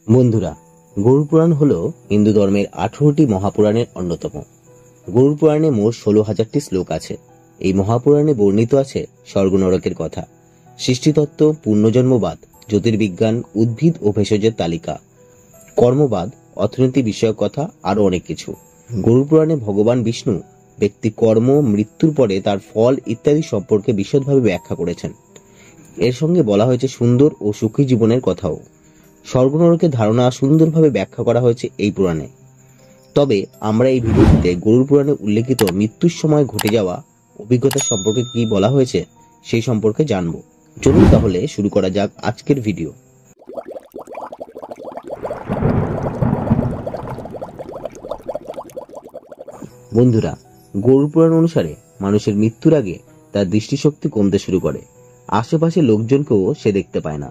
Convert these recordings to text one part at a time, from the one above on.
বন্ধুরা, গরুর পুরাণ হল হিন্দু ধর্মের 18টি মহাপুরাণের অন্যতম। গরুর পুরাণে মোট 16,000টি শ্লোক আছে। এই মহাপুরাণে বর্ণিত আছে স্বর্গ নরকের কথা, সৃষ্টিতত্ত্ব, পুনর্জন্মবাদ, জ্যোতির্বিজ্ঞান, উদ্ভিদ ও ভেষজের তালিকা, কর্মবাদ, অর্থনীতি বিষয়ক কথা, আরো অনেক কিছু। গরুর পুরাণে ভগবান বিষ্ণু ব্যক্তি কর্ম, মৃত্যুর পরে তার ফল ইত্যাদি সম্পর্কে বিশদভাবে ব্যাখ্যা করেছেন। এর সঙ্গে বলা হয়েছে সুন্দর ও সুখী জীবনের কথাও। স্বর্গ নরকের ধারণা সুন্দরভাবে ব্যাখ্যা করা হয়েছে এই পুরাণে। তবে আমরা এই ভিডিওটিতে গরুর পুরাণে উল্লেখিত মৃত্যুর সময় ঘটে যাওয়া অভিজ্ঞতা সম্পর্কে কি বলা হয়েছে সেই সম্পর্কে জানব। চলুন তাহলে শুরু করা যাক আজকের ভিডিও। বন্ধুরা, গরুর পুরাণ অনুসারে মানুষের মৃত্যুর আগে তার দৃষ্টিশক্তি কমতে শুরু করে। আশেপাশে লোকজনকেও সে দেখতে পায় না।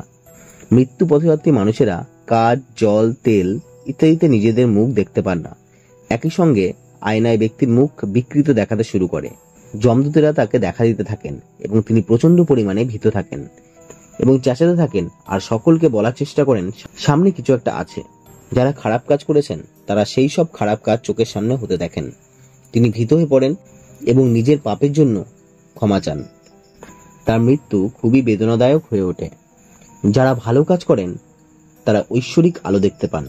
মৃত্যু পথযাত্রী মানুষেরা কাঠ, জল, তেল ইত্যাদিতে নিজেদের মুখ দেখতে পান না। একই সঙ্গে আয়নায় ব্যক্তির মুখ বিকৃত দেখাতে শুরু করে। যমদূতেরা তাকে দেখা দিতে থাকেন এবং তিনি প্রচন্ড পরিমাণে ভীত থাকেন এবং চেঁচাতে থাকেন আর সকলকে বলার চেষ্টা করেন সামনে কিছু একটা আছে। যারা খারাপ কাজ করেছেন তারা সেই সব খারাপ কাজ চোখের সামনে হতে দেখেন। তিনি ভীত হয়ে পড়েন এবং নিজের পাপের জন্য ক্ষমা চান। তার মৃত্যু খুবই বেদনাদায়ক হয়ে ওঠে। যারা ভালো কাজ করেন তারা ঐশ্বরিক আলো দেখতে পান।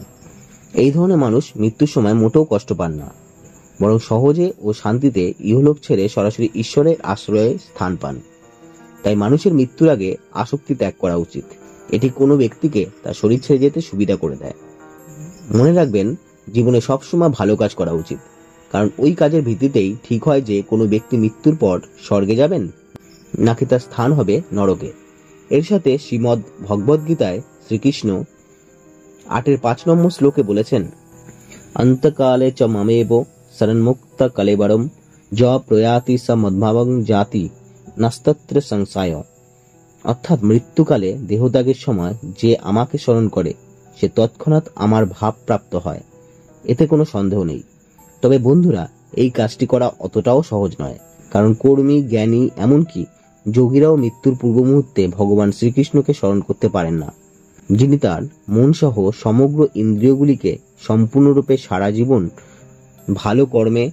এই ধরনের মানুষ মৃত্যুর সময় মোটেও কষ্ট পান না, বরং সহজে ও শান্তিতে ইহলোক ছেড়ে সরাসরি ঈশ্বরের আশ্রয়ে স্থান পান। তাই মানুষের মৃত্যুর আগে আসক্তি ত্যাগ করা উচিত। এটি কোনো ব্যক্তিকে তার শরীর ছেড়ে যেতে সুবিধা করে দেয়। মনে রাখবেন, জীবনে সবসময় ভালো কাজ করা উচিত, কারণ ওই কাজের ভিত্তিতেই ঠিক হয় যে কোনো ব্যক্তি মৃত্যুর পর স্বর্গে যাবেন নাকি তার স্থান হবে নরকে। এর সাথে শ্রীমদ্ ভগবদ গীতায় শ্রীকৃষ্ণ 8:5 নম্বর শ্লোকে বলেছেন, অন্তকালে চ মামেব শরণমুক্ত কলেবরম য প্রয়াতি স মদ্ভাবং জাতি নাস্তত্র সংশয়। অর্থাৎ মৃত্যুকালে দেহত্যাগের সময় যে আমাকে স্মরণ করে সে তৎক্ষণাৎ আমার ভাব প্রাপ্ত হয়, এতে কোনো সন্দেহ নেই। তবে বন্ধুরা, এই কাজটি করা অতটাও সহজ নয়, কারণ কর্মী, জ্ঞানী, এমনকি যোগীরাও মৃত্যুর পূর্ব মুহূর্তে ভগবান শ্রীকৃষ্ণকে স্মরণ করতে পারেন না। যিনি তার মন সহ সমগ্র ইন্দ্রিয়গুলিকে সম্পূর্ণরূপে সারা জীবন ভালো কর্মে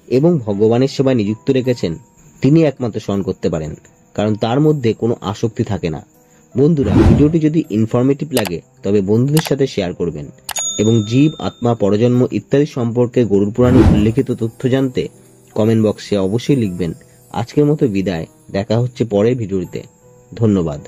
এবং ভগবানের সেবায় নিযুক্ত রেখেছেন, তিনি একমাত্র স্মরণ করতে পারেন, কারণ তার মধ্যে কোনো আসক্তি থাকে না। বন্ধুরা, ভিডিওটি যদি ইনফরমেটিভ লাগে তবে বন্ধুদের সাথে শেয়ার করবেন এবং জীব, আত্মা, পরজন্ম ইত্যাদি সম্পর্কে গরুর পুরাণে উল্লেখিত তথ্য জানতে কমেন্ট বক্সে অবশ্যই লিখবেন। আজকের মতো বিদায়, দেখা হচ্ছে পরের ভিডিওতে। ধন্যবাদ।